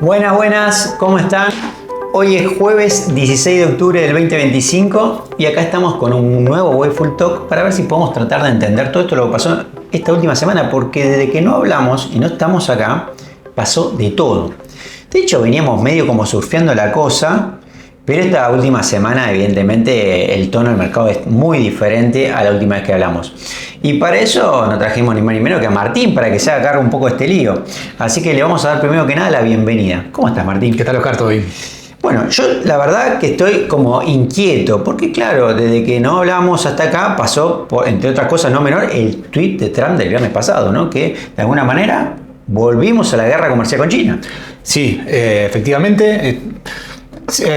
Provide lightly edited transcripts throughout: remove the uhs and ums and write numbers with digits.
Buenas, buenas, ¿cómo están? Hoy es jueves 16 de octubre del 2025 y acá estamos con un nuevo Wayful Talk para ver si podemos tratar de entender todo esto lo que pasó esta última semana, porque desde que no hablamos y no estamos acá, pasó de todo. De hecho, veníamos medio como surfeando la cosa, pero esta última semana, evidentemente, el tono del mercado es muy diferente a la última vez que hablamos. Y para eso nos trajimos ni más ni menos que a Martín, para que se haga cargo un poco de este lío. Así que le vamos a dar primero que nada la bienvenida. ¿Cómo estás, Martín? ¿Qué tal, Oscar? ¿Todo bien? Bueno, yo la verdad que estoy como inquieto, porque claro, desde que no hablamos hasta acá pasó, entre otras cosas no menor, el tweet de Trump del viernes pasado, ¿no? Que de alguna manera volvimos a la guerra comercial con China. Sí, efectivamente.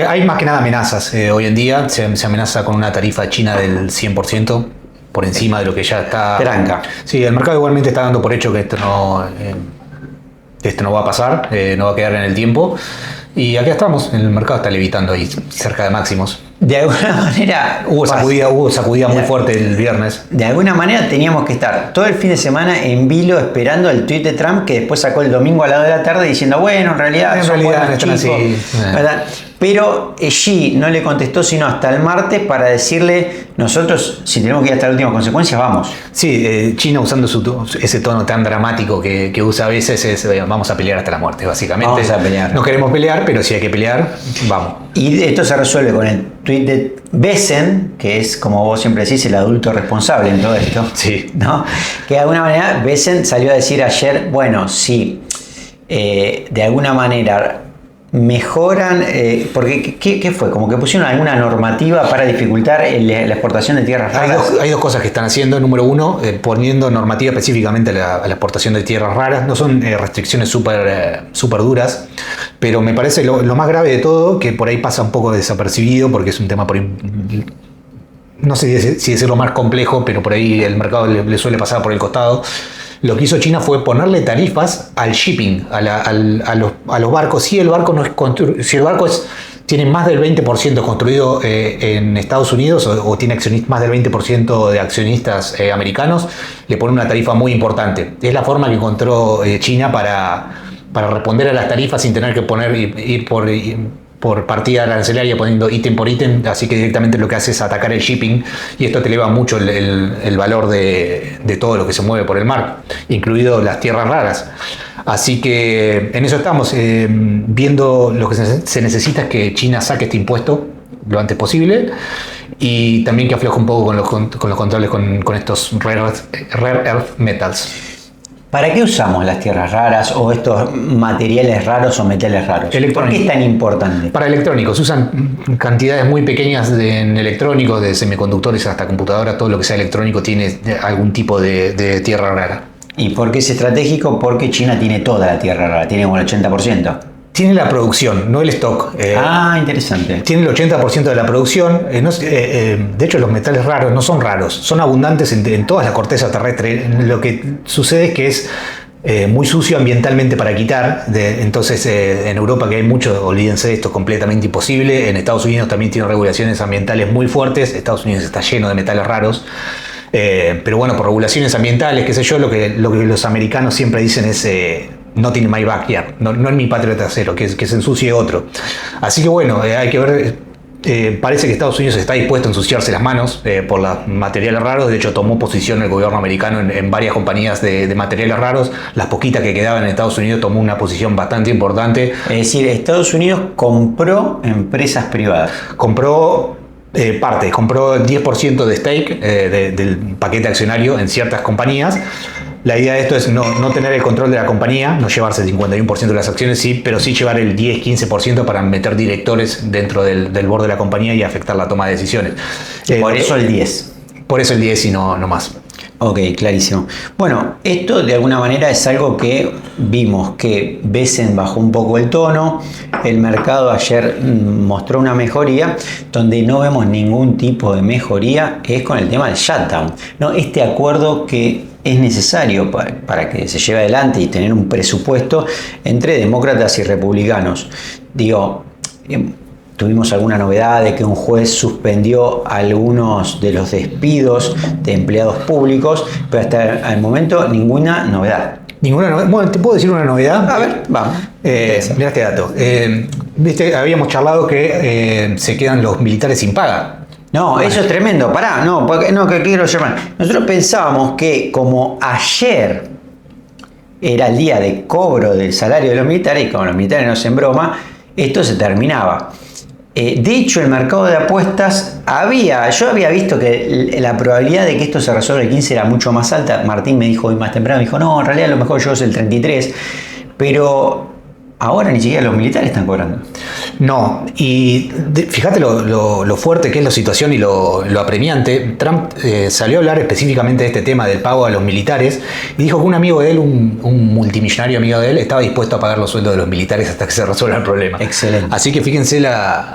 Hay más que nada amenazas hoy en día. Se amenaza con una tarifa china del 100%, por encima de lo que ya está. Tranca. Sí, el mercado igualmente está dando por hecho que esto no va a pasar, no va a quedar en el tiempo. Y acá estamos, el mercado está levitando ahí cerca de máximos. De alguna manera Hubo sacudida muy fuerte el viernes. De alguna manera teníamos que estar todo el fin de semana en vilo esperando el tweet de Trump, que después sacó el domingo a las 2 de la tarde diciendo, bueno, en realidad están así. ¿Verdad? Pero Xi no le contestó sino hasta el martes para decirle, nosotros si tenemos que ir hasta la última consecuencia, vamos. Sí, China usando ese tono tan dramático que usa a veces es vamos a pelear hasta la muerte, básicamente. Vamos a pelear. No queremos pelear, pero si hay que pelear, vamos. Y esto se resuelve con el tweet de Besen, que es, como vos siempre decís, el adulto responsable en todo esto. Sí. ¿No? Que de alguna manera Besen salió a decir ayer, bueno, sí, de alguna manera mejoran, porque ¿qué fue? Como que pusieron alguna normativa para dificultar la exportación de tierras raras. Hay dos cosas que están haciendo. Número uno, poniendo normativa específicamente a la exportación de tierras raras. No son restricciones súper duras, pero me parece lo más grave de todo, que por ahí pasa un poco desapercibido, porque es un tema por ahí, no sé si decirlo más complejo, pero por ahí el mercado le suele pasar por el costado. Lo que hizo China fue ponerle tarifas al shipping, a los barcos. Si el barco tiene más del 20% construido en Estados Unidos o tiene más del 20% de accionistas americanos, le pone una tarifa muy importante. Es la forma que encontró China para responder a las tarifas sin tener que ir por partida arancelaria poniendo ítem por ítem, así que directamente lo que hace es atacar el shipping y esto te eleva mucho el valor de todo lo que se mueve por el mar, incluido las tierras raras. Así que en eso estamos, viendo lo que se necesita es que China saque este impuesto lo antes posible y también que afloje un poco con los controles con estos rare earth metals. ¿Para qué usamos las tierras raras o estos materiales raros o metales raros? ¿Por qué es tan importante? Para electrónicos. Usan cantidades muy pequeñas en electrónicos, de semiconductores hasta computadora. Todo lo que sea electrónico tiene algún tipo de tierra rara. ¿Y por qué es estratégico? Porque China tiene toda la tierra rara, tiene como el 80%. Tiene la producción, no el stock. Interesante. Tiene el 80% de la producción. De hecho, los metales raros no son raros, son abundantes en toda la corteza terrestre. Lo que sucede es que es muy sucio ambientalmente para quitar. Entonces, en Europa, que hay mucho, olvídense de esto, es completamente imposible. En Estados Unidos también tiene regulaciones ambientales muy fuertes. Estados Unidos está lleno de metales raros. Pero bueno, por regulaciones ambientales, qué sé yo, lo que los americanos siempre dicen es not in my backyard, no en mi patio trasero, que se ensucie otro. Así que bueno, hay que ver, parece que Estados Unidos está dispuesto a ensuciarse las manos por los materiales raros. De hecho, tomó posición el gobierno americano en varias compañías de materiales raros. Las poquitas que quedaban en Estados Unidos tomó una posición bastante importante. Es decir, Estados Unidos compró empresas privadas. Compró el 10% de stake del paquete accionario en ciertas compañías. La idea de esto es no tener el control de la compañía, no llevarse el 51% de las acciones, sí, pero sí llevar el 10-15% para meter directores dentro del board de la compañía y afectar la toma de decisiones. Por eso el 10. Por eso el 10 y no más. Ok, clarísimo. Bueno, esto de alguna manera es algo que vimos que Besen bajó un poco el tono, el mercado ayer mostró una mejoría, donde no vemos ningún tipo de mejoría es con el tema del shutdown, ¿no? Este acuerdo que es necesario para que se lleve adelante y tener un presupuesto entre demócratas y republicanos. Digo, tuvimos alguna novedad de que un juez suspendió algunos de los despidos de empleados públicos, pero hasta el momento ninguna novedad. Ninguna novedad. Bueno, te puedo decir una novedad. A ver, vamos. Mira este dato. Viste, habíamos charlado que se quedan los militares sin paga. No, eso es tremendo. Pará, no, porque, no, que quiero llamar. Nosotros pensábamos que como ayer era el día de cobro del salario de los militares, y como los militares no hacen broma, esto se terminaba. De hecho, el mercado de apuestas yo había visto que la probabilidad de que esto se resuelva el 15 era mucho más alta. Martín me dijo hoy más temprano, me dijo, no, en realidad lo mejor yo es el 33, pero ahora ni siquiera los militares están cobrando. No, y fíjate lo fuerte que es la situación y lo apremiante. Trump salió a hablar específicamente de este tema del pago a los militares y dijo que un amigo de él, un multimillonario amigo de él, estaba dispuesto a pagar los sueldos de los militares hasta que se resuelva el problema. Excelente. Así que fíjense,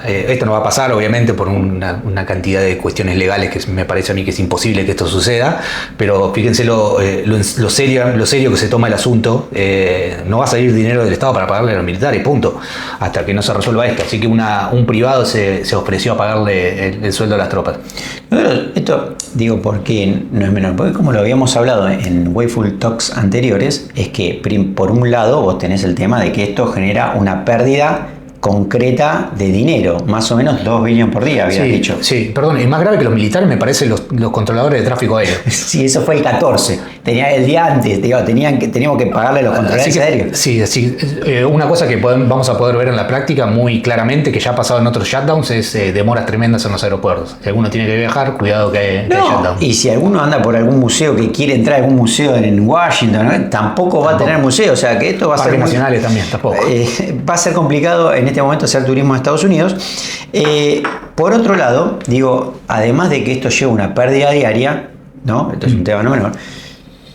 esto no va a pasar obviamente por una cantidad de cuestiones legales que me parece a mí que es imposible que esto suceda, pero fíjense lo serio que se toma el asunto. No va a salir dinero del Estado para pagarle a los militares, punto, hasta que no se resuelva esto. Así que un privado se ofreció a pagarle el sueldo a las tropas. Esto digo porque no es menor, porque como lo habíamos hablado en Wayful Talks anteriores, es que por un lado vos tenés el tema de que esto genera una pérdida concreta de dinero, más o menos 2 billones por día, habías dicho. Sí, perdón, y más grave que los militares me parecen los controladores de tráfico aéreo. Sí, eso fue el 14. Tenía el día antes, digo, teníamos que pagarle a los controladores aéreos. Sí, una cosa que vamos a poder ver en la práctica muy claramente, que ya ha pasado en otros shutdowns, es demoras tremendas en los aeropuertos. Si alguno tiene que viajar, cuidado que hay shutdown. Y si alguno anda por algún museo que quiere entrar a algún museo en Washington, ¿no? Tampoco va a tener museo, o sea que esto va a ser... Parques nacionales también, tampoco. Va a ser complicado en este momento hacer turismo en Estados Unidos. Por otro lado, digo, además de que esto lleva una pérdida diaria, ¿no? Esto es un tema no menor,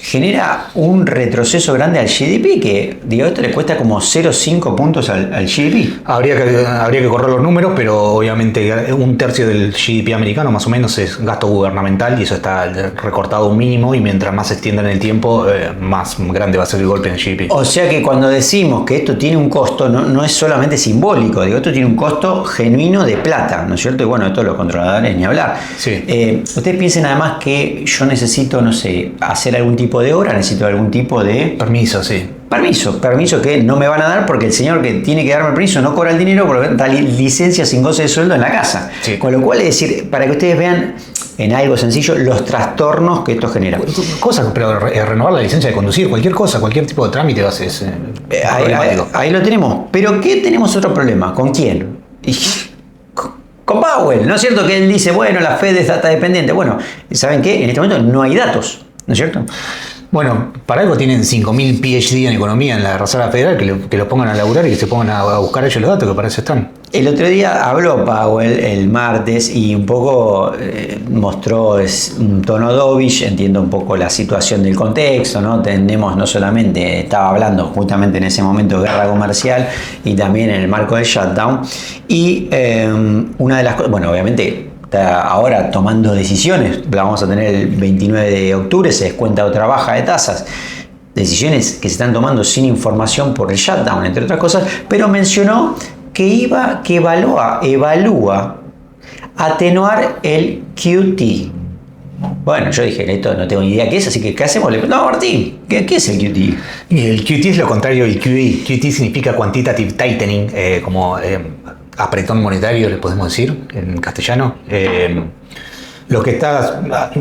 genera un retroceso grande al GDP, que digo, esto le cuesta como 0,5 puntos al GDP. Habría que correr los números, pero obviamente un tercio del GDP americano más o menos es gasto gubernamental y eso está recortado un mínimo, y mientras más se extienda en el tiempo, más grande va a ser el golpe en el GDP. O sea que cuando decimos que esto tiene un costo, no es solamente simbólico, digo, esto tiene un costo genuino de plata, ¿no es cierto? Y bueno, esto los controladores ni hablar. Sí. Ustedes piensen además que yo necesito, no sé, hacer algún tipo de obra, necesito algún tipo de... Permiso, sí. Permiso que no me van a dar porque el señor que tiene que darme el permiso no cobra el dinero porque da licencia sin goce de sueldo en la casa. Sí. Con lo cual, es decir, para que ustedes vean en algo sencillo los trastornos que esto genera. Pero renovar la licencia de conducir, cualquier cosa, cualquier tipo de trámite es problemático. Ahí lo tenemos. Pero ¿qué tenemos otro problema? ¿Con quién? Con Powell, ¿no es cierto? Que él dice, bueno, la Fed es data dependiente. Bueno, ¿saben qué? En este momento no hay datos, ¿no es cierto? Bueno, para algo tienen 5.000 PhD en economía en la Reserva Federal, que los pongan a laburar y que se pongan a buscar ellos los datos, que para eso están. El otro día habló Powell el martes y un poco mostró un tono dovish, entiendo un poco la situación del contexto, ¿no? Tenemos no solamente, estaba hablando justamente en ese momento de guerra comercial y también en el marco del shutdown. Y una de las cosas, bueno, obviamente está ahora tomando decisiones, la vamos a tener el 29 de octubre, se descuenta otra baja de tasas. Decisiones que se están tomando sin información por el shutdown, entre otras cosas, pero mencionó que evalúa atenuar el QT. Bueno, yo dije, esto no tengo ni idea qué es, así que ¿qué hacemos? No, Martín, ¿qué es el QT? El QT es lo contrario del QE. QT significa Quantitative Tightening, como apretón monetario, le podemos decir en castellano. Lo que está...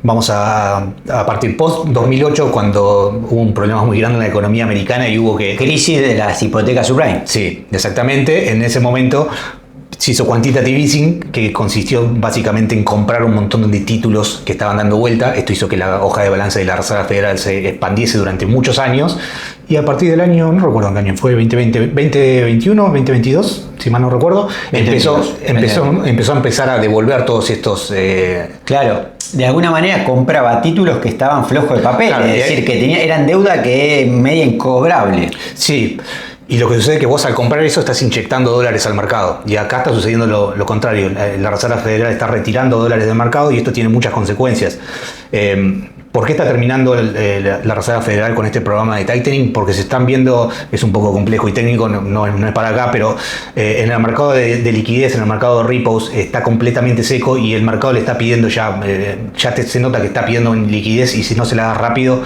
Vamos a partir post 2008, cuando hubo un problema muy grande en la economía americana y hubo que... Crisis de las hipotecas subprime. Sí, exactamente. En ese momento se hizo quantitative easing, que consistió básicamente en comprar un montón de títulos que estaban dando vuelta. Esto hizo que la hoja de balance de la Reserva Federal se expandiese durante muchos años. Y a partir del año, no recuerdo en qué año fue, 2021, 2022, si mal no recuerdo, empezó a empezar a devolver todos estos... Claro, de alguna manera compraba títulos que estaban flojos de papel, claro, es decir, que eran deuda que es media incobrable. Sí, y lo que sucede es que vos al comprar eso estás inyectando dólares al mercado. Y acá está sucediendo lo contrario. La Reserva Federal está retirando dólares del mercado y esto tiene muchas consecuencias. ¿Por qué está terminando la Reserva Federal con este programa de tightening? Porque se están viendo, es un poco complejo y técnico, no es para acá, pero en el mercado de liquidez, en el mercado de repos, está completamente seco y el mercado le está pidiendo se nota que está pidiendo liquidez, y si no se la da rápido,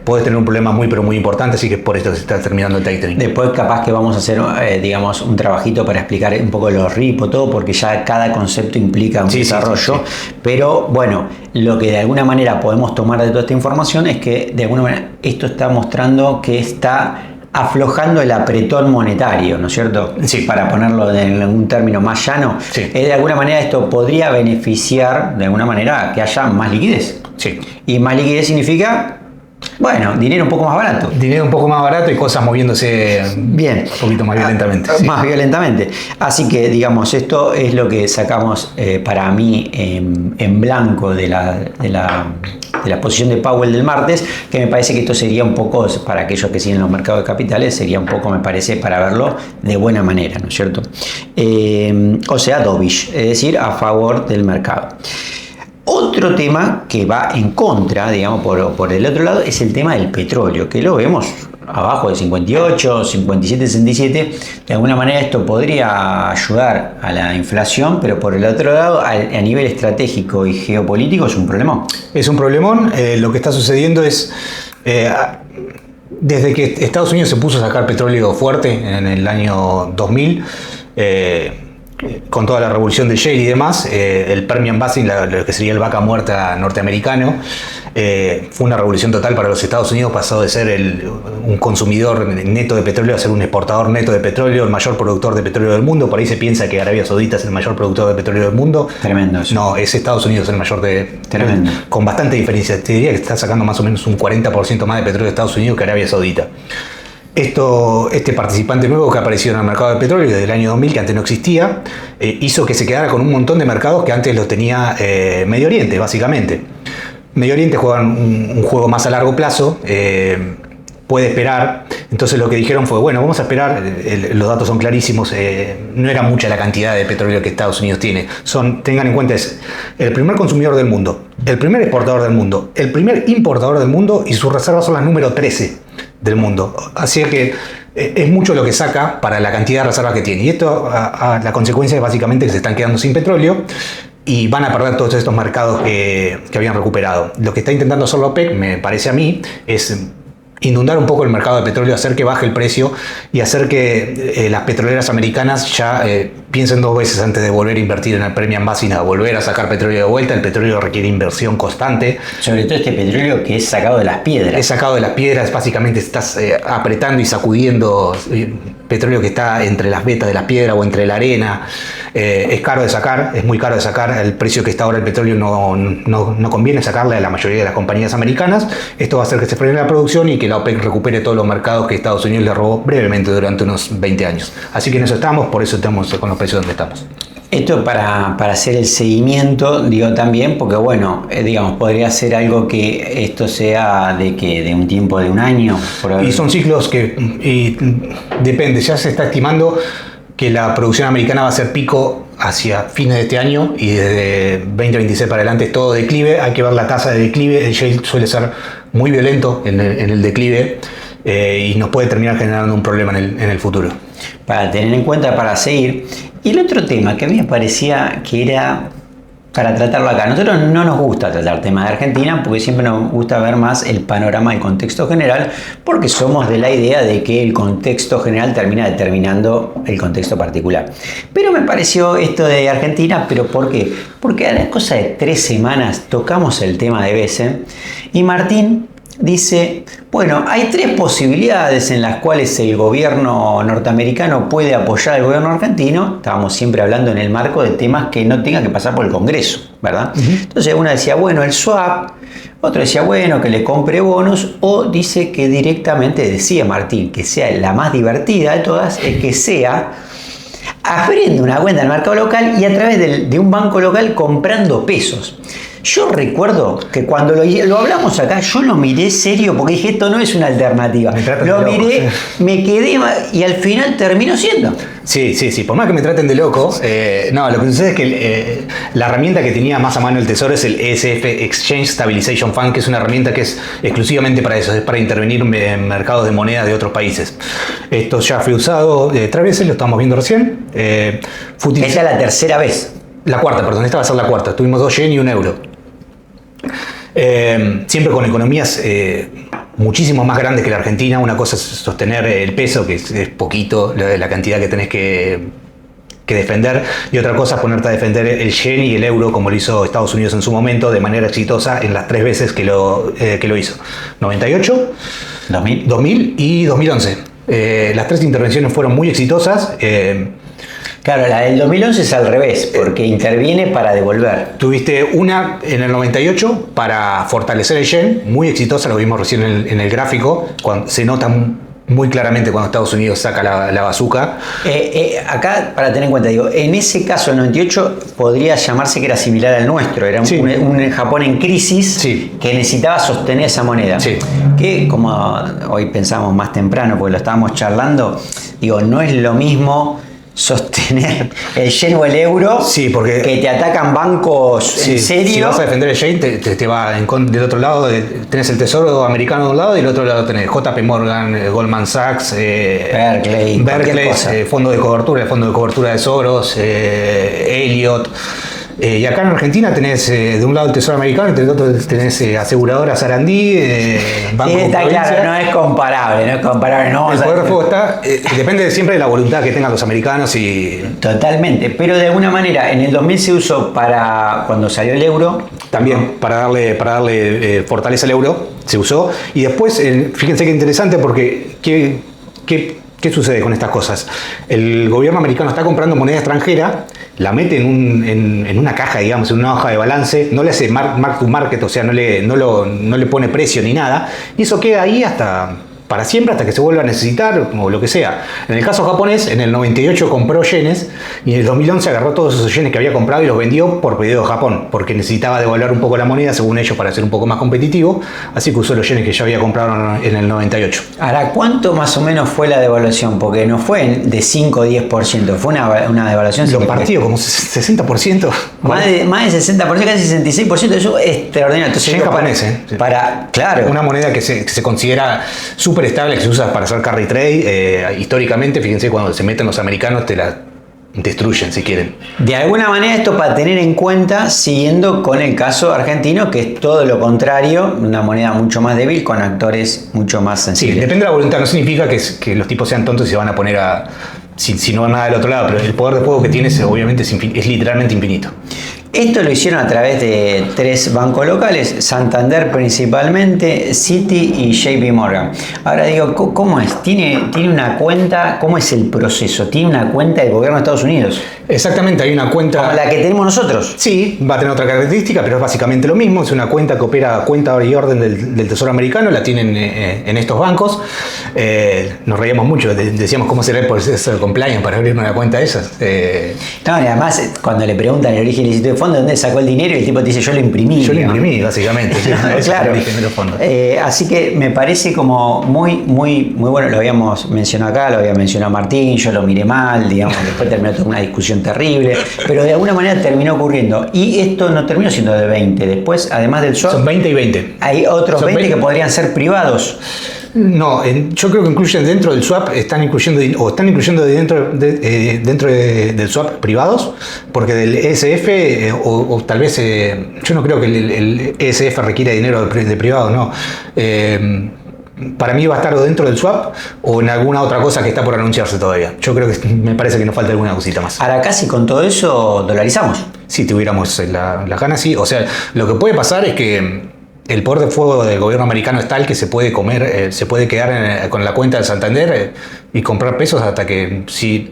puedes tener un problema muy, pero muy importante, así que por esto se está terminando el tightening. Después capaz que vamos a hacer, digamos, un trabajito para explicar un poco los repos, todo, porque ya cada concepto implica un desarrollo, pero bueno, lo que de alguna manera podemos tomar de toda esta información es que de alguna manera esto está mostrando que está aflojando el apretón monetario, ¿no es cierto? Sí. Para ponerlo en un término más llano, sí. De alguna manera esto podría beneficiar de alguna manera que haya más liquidez. Sí. Y más liquidez significa, bueno, dinero un poco más barato. Dinero un poco más barato y cosas moviéndose bien, un poquito más violentamente. Más violentamente. Así que, digamos, esto es lo que sacamos para mí en blanco de la posición de Powell del martes, que me parece que esto sería un poco, para aquellos que siguen los mercados de capitales, sería un poco, me parece, para verlo de buena manera, ¿no es cierto? O sea, dovish, es decir, a favor del mercado. Otro tema que va en contra, digamos, por el otro lado, es el tema del petróleo, que lo vemos abajo de 58, 57, 67. De alguna manera esto podría ayudar a la inflación, pero por el otro lado, a nivel estratégico y geopolítico, es un problemón. Es un problemón. Lo que está sucediendo es, desde que Estados Unidos se puso a sacar petróleo fuerte en el año 2000, con toda la revolución del shale y demás, el Permian Basin, lo que sería el vaca muerta norteamericano, fue una revolución total para los Estados Unidos. Pasó de ser un consumidor neto de petróleo a ser un exportador neto de petróleo, el mayor productor de petróleo del mundo. Por ahí se piensa que Arabia Saudita es el mayor productor de petróleo del mundo. Tremendo eso. No, es Estados Unidos el mayor Tremendo. Con bastante diferencia. Te diría que está sacando más o menos un 40% más de petróleo de Estados Unidos que Arabia Saudita. Este participante nuevo que ha aparecido en el mercado de petróleo desde el año 2000, que antes no existía, hizo que se quedara con un montón de mercados que antes los tenía Medio Oriente, básicamente. Medio Oriente juega un juego más a largo plazo, puede esperar. Entonces lo que dijeron fue, bueno, vamos a esperar, los datos son clarísimos, no era mucha la cantidad de petróleo que Estados Unidos tiene. Tengan en cuenta, es el primer consumidor del mundo, el primer exportador del mundo, el primer importador del mundo, y sus reservas son las número 13 del mundo. Así que es mucho lo que saca para la cantidad de reservas que tiene. Y esto, la consecuencia es básicamente que se están quedando sin petróleo y van a perder todos estos mercados que habían recuperado. Lo que está intentando hacer la OPEC, me parece a mí, es inundar un poco el mercado de petróleo, hacer que baje el precio y hacer que las petroleras americanas ya piensen dos veces antes de volver a invertir en el Permian Basin, a volver a sacar petróleo de vuelta. El petróleo requiere inversión constante. Sobre todo este petróleo que es sacado de las piedras. Es sacado de las piedras, básicamente estás apretando y sacudiendo petróleo que está entre las vetas de la piedra o entre la arena. Es caro de sacar, es muy caro de sacar. El precio que está ahora el petróleo no conviene sacarle a la mayoría de las compañías americanas. Esto va a hacer que se frene la producción y que la OPEC recupere todos los mercados que Estados Unidos le robó brevemente durante unos 20 años. Así que en eso estamos, por eso estamos con los precios donde estamos. Esto para hacer el seguimiento, digo también, porque bueno, digamos, podría ser algo que esto sea de un tiempo de un año. Y son ciclos que depende, ya se está estimando que la producción americana va a ser pico hacia fines de este año y desde 2026 para adelante es todo declive. Hay que ver la tasa de declive, el shale suele ser muy violento en el declive y nos puede terminar generando un problema en el futuro. Para tener en cuenta, para seguir. Y el otro tema que a mí me parecía que era para tratarlo acá. Nosotros no nos gusta tratar temas de Argentina porque siempre nos gusta ver más el panorama del contexto general, porque somos de la idea de que el contexto general termina determinando el contexto particular. Pero me pareció esto de Argentina, ¿pero por qué? Porque a la cosa de 3 semanas tocamos el tema de Besen y Martín dice, bueno, hay 3 posibilidades en las cuales el gobierno norteamericano puede apoyar al gobierno argentino. Estábamos siempre hablando en el marco de temas que no tengan que pasar por el Congreso, ¿verdad? Entonces uno decía, bueno, el swap, otro decía, bueno, que le compre bonos, o dice que directamente, decía Martín, que sea la más divertida de todas, es que sea abriendo una cuenta en el mercado local y a través de un banco local comprando pesos. Yo recuerdo que cuando lo hablamos acá, yo lo miré serio porque dije, esto no es una alternativa. Lo miré, me quedé y al final terminó siendo. Sí. Por más que me traten de loco, no, lo que sucede es que la herramienta que tenía más a mano el Tesoro es el ESF Exchange Stabilization Fund, que es una herramienta que es exclusivamente para eso, es para intervenir en mercados de moneda de otros países. Esto ya fue usado 3 veces, lo estamos viendo recién. Esta es la tercera vez. La cuarta, perdón, esta va a ser la cuarta. Tuvimos 2 yen y 1 euro. Siempre con economías muchísimo más grandes que la Argentina. Una cosa es sostener el peso, que es poquito la cantidad que tenés que defender, y otra cosa es ponerte a defender el yen y el euro, como lo hizo Estados Unidos en su momento, de manera exitosa en las 3 veces que lo hizo. 98, 2000 y 2011. Las 3 intervenciones fueron muy exitosas. Claro, la del 2011 es al revés, porque interviene para devolver. Tuviste una en el 98 para fortalecer el yen, muy exitosa, lo vimos recién en el gráfico, cuando se nota muy claramente cuando Estados Unidos saca la bazooka. Acá, para tener en cuenta, digo, en ese caso, el 98 podría llamarse que era similar al nuestro. Era un Japón en crisis que necesitaba sostener esa moneda. Sí. Que, como hoy pensamos más temprano, porque lo estábamos charlando, digo, no es lo mismo sostener el yen o el euro, porque que te atacan bancos en serio. Si vas a defender el yen, te va del otro lado, tenés el Tesoro americano de un lado y del otro lado tenés JP Morgan, Goldman Sachs, Berkeley, fondo de cobertura de Soros, Elliott. Y acá en Argentina tenés de un lado el Tesoro americano y del otro tenés aseguradora Sarandí, Banco está claro, no es comparable. No, el poder de fuego está, depende siempre de la voluntad que tengan los americanos y... Totalmente, pero de alguna manera en el 2000 se usó para, cuando salió el euro... También para darle fortaleza al euro, se usó. Y después, fíjense qué interesante porque... ¿Qué sucede con estas cosas? El gobierno americano está comprando moneda extranjera, la mete en una caja, digamos, en una hoja de balance, no le hace mark to market, o sea, no le pone precio ni nada, y eso queda ahí para siempre, hasta que se vuelva a necesitar, o lo que sea. En el caso japonés, en el 98 compró yenes, y en el 2011 agarró todos esos yenes que había comprado y los vendió por pedido de Japón, porque necesitaba devaluar un poco la moneda, según ellos, para ser un poco más competitivo, así que usó los yenes que ya había comprado en el 98. Ahora, ¿cuánto más o menos fue la devaluación? Porque no fue de 5 o 10%, fue una devaluación... Lo partió como 60%. Más de 60%, casi 66%, eso es extraordinario. Entonces, yen japonés, claro. Una moneda que se considera súper estable, que se usa para hacer carry trade. Históricamente, fíjense, cuando se meten los americanos te la destruyen si quieren. De alguna manera esto para tener en cuenta, siguiendo con el caso argentino, que es todo lo contrario, una moneda mucho más débil con actores mucho más sensibles. Sí, depende de la voluntad, no significa que los tipos sean tontos y se van a poner si no van nada del otro lado, pero el poder de fuego que tienes obviamente es literalmente infinito. Esto lo hicieron a través de 3 bancos locales, Santander principalmente, Citi y JP Morgan. Ahora digo, ¿cómo es? ¿Tiene una cuenta? ¿Cómo es el proceso? ¿Tiene una cuenta del gobierno de Estados Unidos? Exactamente, hay una cuenta... ¿Como la que tenemos nosotros? Sí, va a tener otra característica, pero es básicamente lo mismo. Es una cuenta que opera cuenta y orden del Tesoro americano, la tienen en estos bancos. Nos reíamos mucho, decíamos cómo será el proceso de compliance para abrir una cuenta de esas. No, y además, cuando le preguntan el origen ilícito de fondo, ¿dónde sacó el dinero? Y el tipo te dice, yo lo imprimí. Yo lo imprimí, básicamente. Claro. Así que me parece como muy bueno. Lo habíamos mencionado acá, lo había mencionado Martín, yo lo miré mal, digamos, después terminó toda una discusión terrible, pero de alguna manera terminó ocurriendo. Y esto no terminó siendo de 20. Después, además del swap, son 20 y 20. Hay otros 20 que podrían ser privados. No, yo creo que incluyen dentro del swap, están incluyendo dentro del swap privados, porque del ESF, o tal vez, yo no creo que el ESF requiera dinero de privado, no. Para mí va a estar o dentro del swap o en alguna otra cosa que está por anunciarse todavía. Yo creo que me parece que nos falta alguna cosita más. Ahora casi con todo eso dolarizamos. Si tuviéramos la gana, sí. O sea, lo que puede pasar es que el poder de fuego del gobierno americano es tal que se puede comer, se puede quedar con la cuenta del Santander y comprar pesos hasta que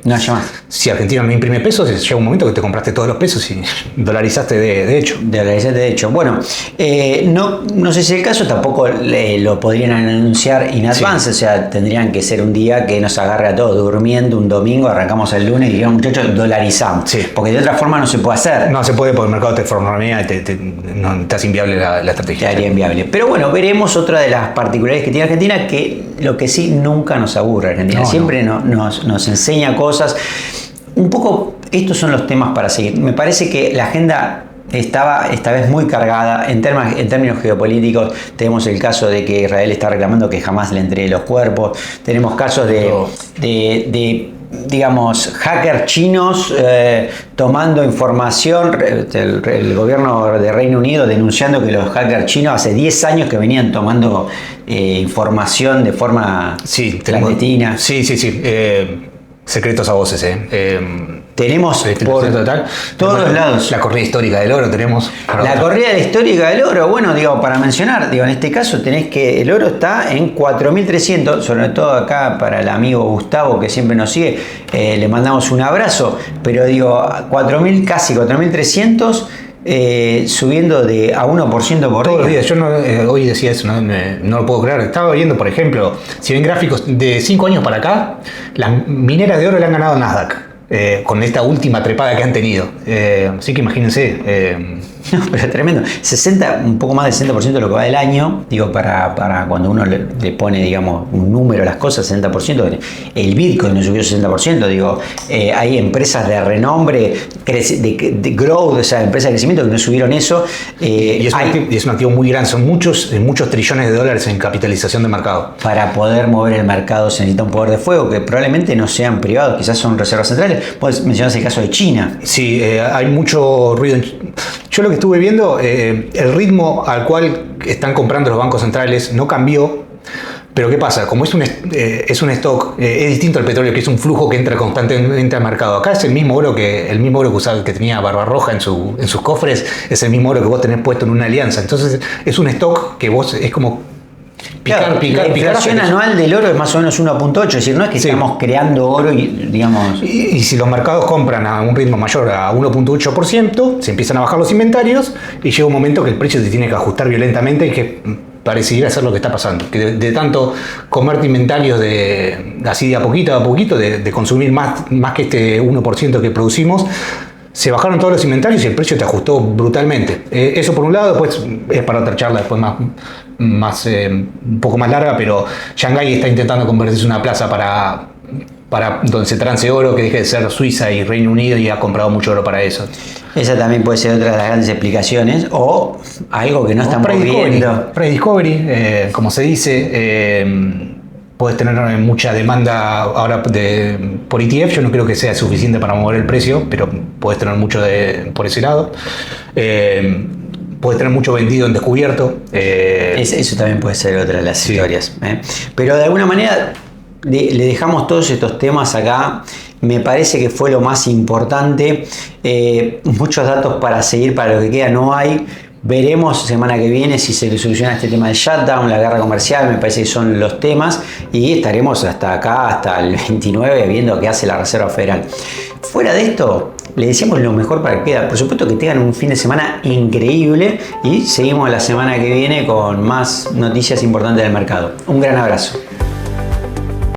no haya más. Si Argentina no imprime pesos, llega un momento que te compraste todos los pesos y dolarizaste de hecho. Dolarizaste de hecho. Bueno, no sé si es el caso, tampoco lo podrían anunciar in advance, o sea, tendrían que ser un día que nos agarre a todos durmiendo, un domingo, arrancamos el lunes y digamos, muchachos, dolarizamos. Sí. Porque de otra forma no se puede hacer. No se puede porque el mercado te formea y te hace inviable la estrategia. Te haría inviable. Pero bueno, veremos otra de las particularidades que tiene Argentina, que lo que sí nunca nos aburre Argentina. Siempre nos enseña cosas. Un poco, estos son los temas para seguir. Me parece que la agenda estaba esta vez muy cargada en términos geopolíticos. Tenemos el caso de que Israel está reclamando que jamás le entregue los cuerpos. Tenemos casos de digamos, hackers chinos tomando información, el gobierno de Reino Unido denunciando que los hackers chinos hace 10 años que venían tomando información de forma clandestina. Sí. Secretos a voces, Tenemos por todos los lados. La corrida histórica del oro tenemos. La corrida histórica del oro, bueno, digo, para mencionar, en este caso tenés que el oro está en 4.300, sobre todo acá para el amigo Gustavo que siempre nos sigue, le mandamos un abrazo, pero digo, 4.000, casi 4.300. Subiendo a 1% por todos día. Los días. Yo hoy decía eso, no lo puedo creer. Estaba viendo, por ejemplo, si ven gráficos de 5 años para acá, las mineras de oro le han ganado a Nasdaq con esta última trepada que han tenido. Así que imagínense. No, pero tremendo. Un poco más del 60% de lo que va del año, digo, para cuando uno le pone, digamos, un número a las cosas, 60%. El Bitcoin no subió 60%, digo, hay empresas de renombre, de growth, o sea, empresas de crecimiento que no subieron eso. Y es un activo muy grande, son muchos trillones de dólares en capitalización de mercado. Para poder mover el mercado se necesita un poder de fuego que probablemente no sean privados, quizás son reservas centrales. Vos mencionás el caso de China. Sí, hay mucho ruido. Yo lo que estuve viendo, el ritmo al cual están comprando los bancos centrales no cambió, pero ¿qué pasa? Como es un stock, es distinto al petróleo, que es un flujo que entra constantemente al mercado. Acá es el mismo oro que usaba, que tenía Barbarroja en sus cofres, es el mismo oro que vos tenés puesto en una alianza. Entonces es un stock que vos es como picar. La inflación anual del oro es más o menos 1.8, es decir, no es que estamos creando oro y digamos. Y si los mercados compran a un ritmo mayor a 1.8%, se empiezan a bajar los inventarios y llega un momento que el precio se tiene que ajustar violentamente y que pareciera ser lo que está pasando. Que de tanto comerte inventarios así de a poquito, de consumir más que este 1% que producimos, se bajaron todos los inventarios y el precio te ajustó brutalmente. Eso por un lado, después es para otra charla, después un poco más larga, pero Shanghái está intentando convertirse en una plaza para donde se trance oro, que deje de ser Suiza y Reino Unido, y ha comprado mucho oro para eso. Esa también puede ser otra de las grandes explicaciones, o algo que no estamos viendo. Pre-discovery, como se dice, puedes tener mucha demanda ahora por ETF. Yo no creo que sea suficiente para mover el precio, pero puedes tener mucho por ese lado. Puedes tener mucho vendido en descubierto. Eso también puede ser otra de las historias. Pero de alguna manera le dejamos todos estos temas acá. Me parece que fue lo más importante. Muchos datos para seguir, para lo que queda no hay. Veremos semana que viene si se soluciona este tema del shutdown, la guerra comercial, me parece que son los temas, y estaremos hasta acá, hasta el 29, viendo qué hace la Reserva Federal. Fuera de esto, le deseamos lo mejor para que quede. Por supuesto que tengan un fin de semana increíble y seguimos la semana que viene con más noticias importantes del mercado. Un gran abrazo.